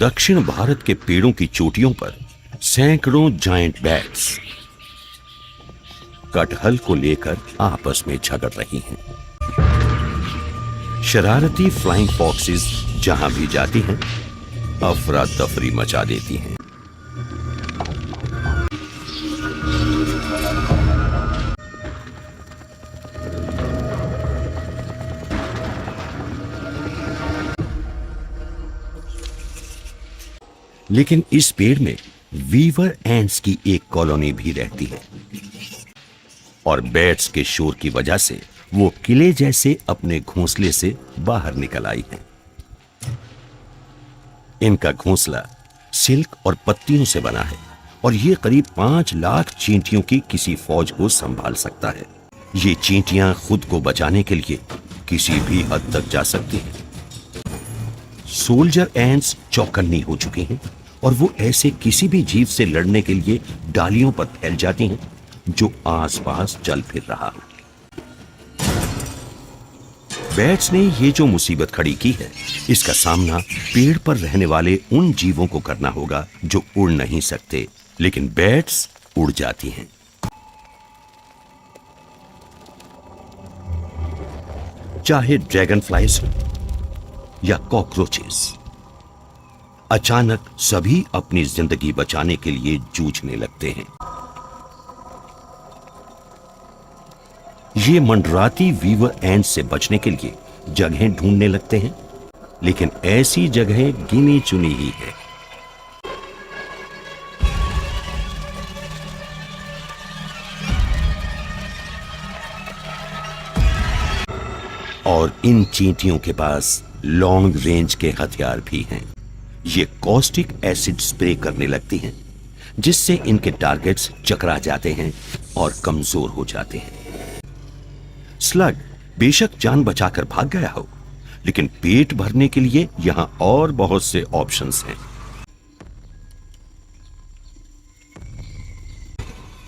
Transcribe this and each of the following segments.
दक्षिण भारत के पेड़ों की चोटियों पर सैकड़ों जायंट बैट्स कटहल को लेकर आपस में झगड़ रही हैं। शरारती फ्लाइंग फॉक्सेस जहां भी जाती हैं, अफरा तफरी मचा देती हैं। लेकिन इस पेड़ में वीवर एंट्स की एक कॉलोनी भी रहती है और बैट्स के शोर की वजह से वो किले जैसे अपने घोंसले से बाहर निकल आई हैं। इनका घोंसला सिल्क और पत्तियों से बना है और ये करीब 5 लाख चींटियों की किसी फौज को संभाल सकता है। ये चींटियां खुद को बचाने के लिए किसी भी हद तक जा सकती हैं। सोल्जर एंट्स चौकन्नी हो चुकी हैं और वो ऐसे किसी भी जीव से लड़ने के लिए डालियों पर फैल जाती हैं जो आसपास चल फिर रहा है। बैट्स ने ये जो मुसीबत खड़ी की है, इसका सामना पेड़ पर रहने वाले उन जीवों को करना होगा जो उड़ नहीं सकते, लेकिन बैट्स उड़ जाती हैं। चाहे ड्रैगन फ्लाइज हो या कॉकरोचेस, अचानक सभी अपनी जिंदगी बचाने के लिए जूझने लगते हैं। ये मंडराती वीवर एंट से बचने के लिए जगहें ढूंढने लगते हैं, लेकिन ऐसी जगहें गिनी चुनी ही है। और इन चींटियों के पास लॉन्ग रेंज के हथियार भी हैं। ये कॉस्टिक एसिड स्प्रे करने लगती हैं, जिससे इनके टारगेट्स चकरा जाते हैं और कमजोर हो जाते हैं। स्लग बेशक जान बचाकर भाग गया हो, लेकिन पेट भरने के लिए यहां और बहुत से ऑप्शंस हैं।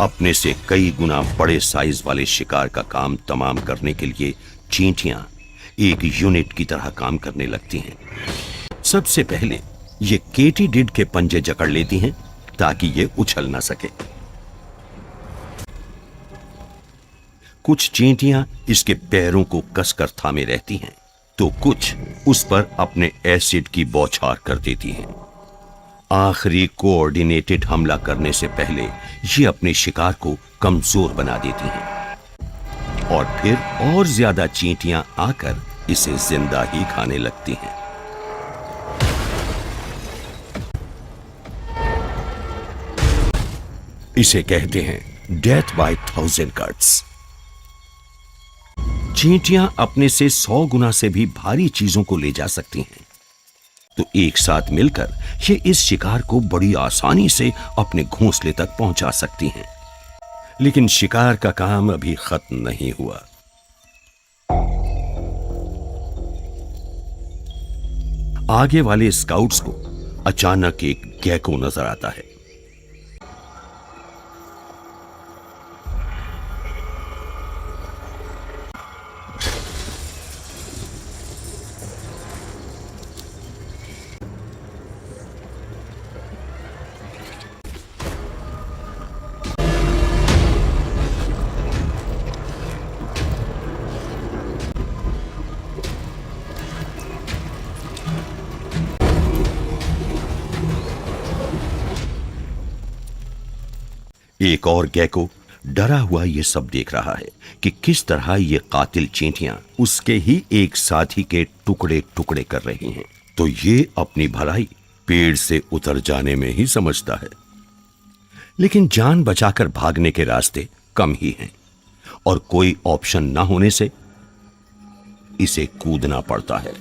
अपने से कई गुना बड़े साइज वाले शिकार का काम तमाम करने के लिए चींटियां एक यूनिट की तरह काम करने लगती हैं। सबसे पहले ये केटीडिड के पंजे जकड़ लेती हैं ताकि ये उछल ना सके। कुछ चींटियां इसके पैरों को कसकर थामे रहती हैं, तो कुछ उस पर अपने एसिड की बौछार कर देती हैं। आखिरी कोऑर्डिनेटेड हमला करने से पहले ये अपने शिकार को कमजोर बना देती हैं और फिर और ज्यादा चींटियां आकर इसे जिंदा ही खाने लगती हैं। इसे कहते हैं डेथ बाय 1000 कट्स। चींटियां अपने से 100 गुना से भी भारी चीजों को ले जा सकती हैं, तो एक साथ मिलकर ये इस शिकार को बड़ी आसानी से अपने घोंसले तक पहुंचा सकती हैं। लेकिन शिकार का काम अभी खत्म नहीं हुआ। आगे वाले स्काउट्स को अचानक एक गेको नजर आता है। एक और गेको डरा हुआ ये सब देख रहा है कि किस तरह ये कातिल चींटियां उसके ही एक साथी के टुकड़े टुकड़े कर रही हैं। तो ये अपनी भलाई पेड़ से उतर जाने में ही समझता है। लेकिन जान बचाकर भागने के रास्ते कम ही हैं और कोई ऑप्शन ना होने से इसे कूदना पड़ता है।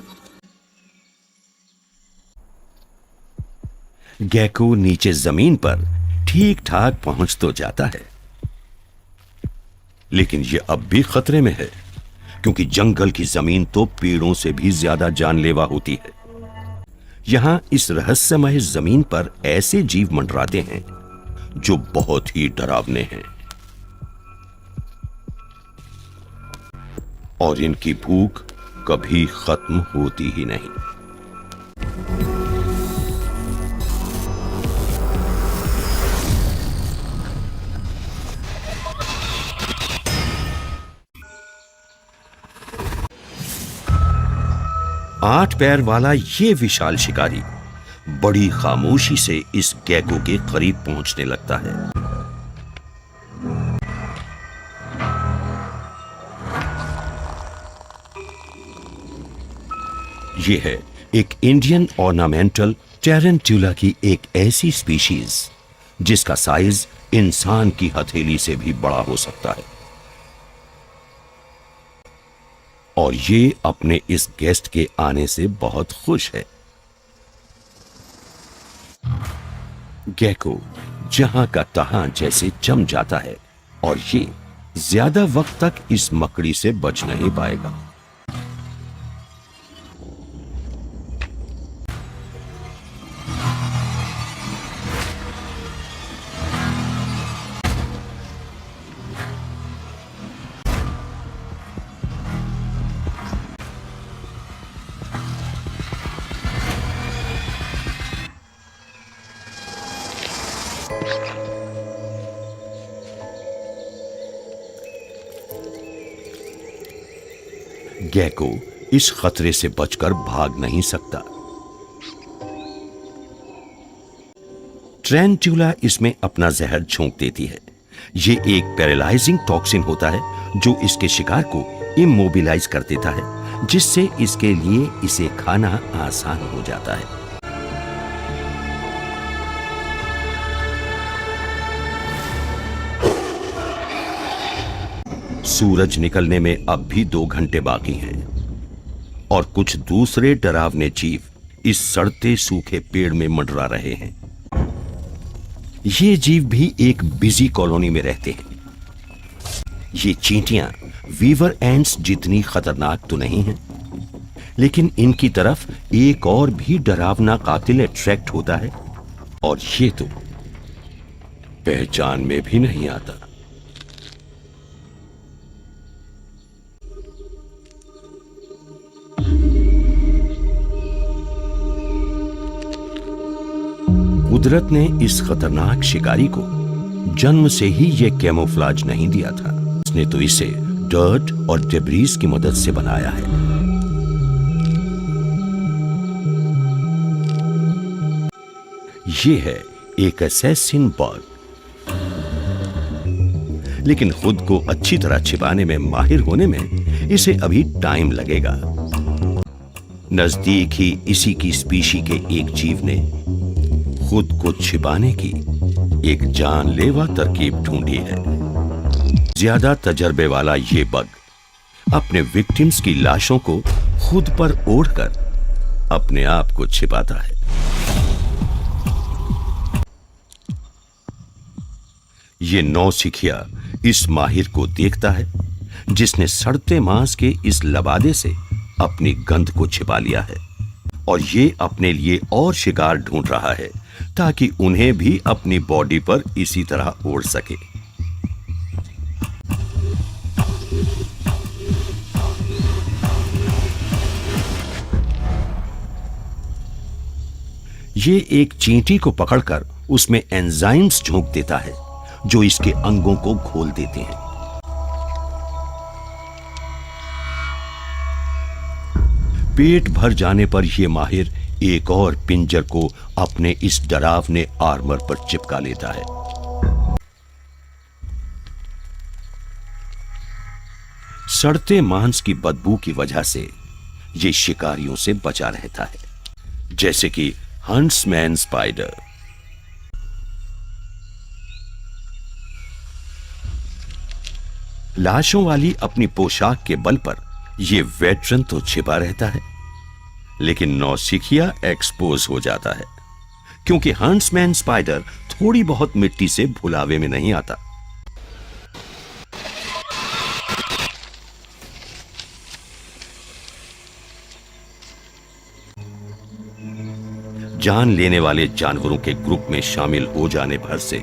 गेको नीचे जमीन पर ठीक ठाक पहुंच तो जाता है, लेकिन यह अब भी खतरे में है, क्योंकि जंगल की जमीन तो पेड़ों से भी ज्यादा जानलेवा होती है। यहां इस रहस्यमय जमीन पर ऐसे जीव मंडराते हैं जो बहुत ही डरावने हैं और इनकी भूख कभी खत्म होती ही नहीं। 8 पैर वाला ये विशाल शिकारी बड़ी खामोशी से इस गेको के करीब पहुंचने लगता है। ये है एक इंडियन ऑर्नामेंटल टेरेंट्यूला की एक ऐसी स्पीशीज जिसका साइज इंसान की हथेली से भी बड़ा हो सकता है। और ये अपने इस गेस्ट के आने से बहुत खुश है। गेको जहां का तहां जैसे जम जाता है और ये ज्यादा वक्त तक इस मकड़ी से बच नहीं पाएगा। गेको इस खतरे से बचकर भाग नहीं सकता। टेरेंट्यूला इसमें अपना जहर झोंक देती है। ये एक पैरालाइजिंग टॉक्सिन होता है जो इसके शिकार को इमोबिलाइज कर देता है, जिससे इसके लिए इसे खाना आसान हो जाता है। सूरज निकलने में अब भी 2 घंटे बाकी हैं और कुछ दूसरे डरावने जीव इस सड़ते सूखे पेड़ में मंडरा रहे हैं। ये जीव भी एक बिजी कॉलोनी में रहते हैं। ये चींटियां वीवर एंट्स जितनी खतरनाक तो नहीं हैं, लेकिन इनकी तरफ एक और भी डरावना कातिल अट्रैक्ट होता है और ये तो पहचान में भी नहीं आता। कुदरत ने इस खतरनाक शिकारी को जन्म से ही यह कैमोफ्लाज नहीं दिया था। उसने तो इसे डर्ट और डेब्रीज की मदद से बनाया है। यह है एक असैसिन बग, लेकिन खुद को अच्छी तरह छिपाने में माहिर होने में इसे अभी टाइम लगेगा। नजदीक ही इसी की स्पीशी के एक जीव ने खुद को छिपाने की एक जानलेवा तरकीब ढूंढी है। ज्यादा तजर्बे वाला ये बग अपने विक्टिम्स की लाशों को खुद पर ओढ़कर अपने आप को छिपाता है। ये नौसिखिया इस माहिर को देखता है जिसने सड़ते मांस के इस लबादे से अपनी गंध को छिपा लिया है, और ये अपने लिए और शिकार ढूंढ रहा है ताकि उन्हें भी अपनी बॉडी पर इसी तरह ओढ़ सके। ये एक चींटी को पकड़कर उसमें एंजाइम्स झोंक देता है जो इसके अंगों को घोल देते हैं। पेट भर जाने पर यह माहिर एक और पिंजर को अपने इस डरावने आर्मर पर चिपका लेता है। सड़ते मांस की बदबू की वजह से यह शिकारियों से बचा रहता है, जैसे कि हंट्समैन स्पाइडर। लाशों वाली अपनी पोशाक के बल पर यह वेटरन तो छिपा रहता है, लेकिन नौसिखिया एक्सपोज हो जाता है, क्योंकि हंट्समैन स्पाइडर थोड़ी बहुत मिट्टी से भुलावे में नहीं आता। जान लेने वाले जानवरों के ग्रुप में शामिल हो जाने भर से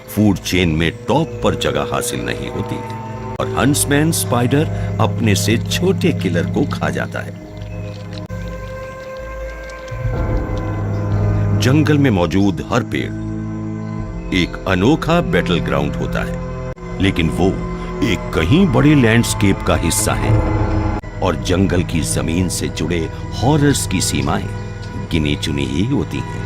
फूड चेन में टॉप पर जगह हासिल नहीं होती, और हंट्समैन स्पाइडर अपने से छोटे किलर को खा जाता है। जंगल में मौजूद हर पेड़ एक अनोखा बैटल ग्राउंड होता है, लेकिन वो एक कहीं बड़े लैंडस्केप का हिस्सा है। और जंगल की जमीन से जुड़े हॉरर्स की सीमाएं गिनी चुनी ही होती हैं।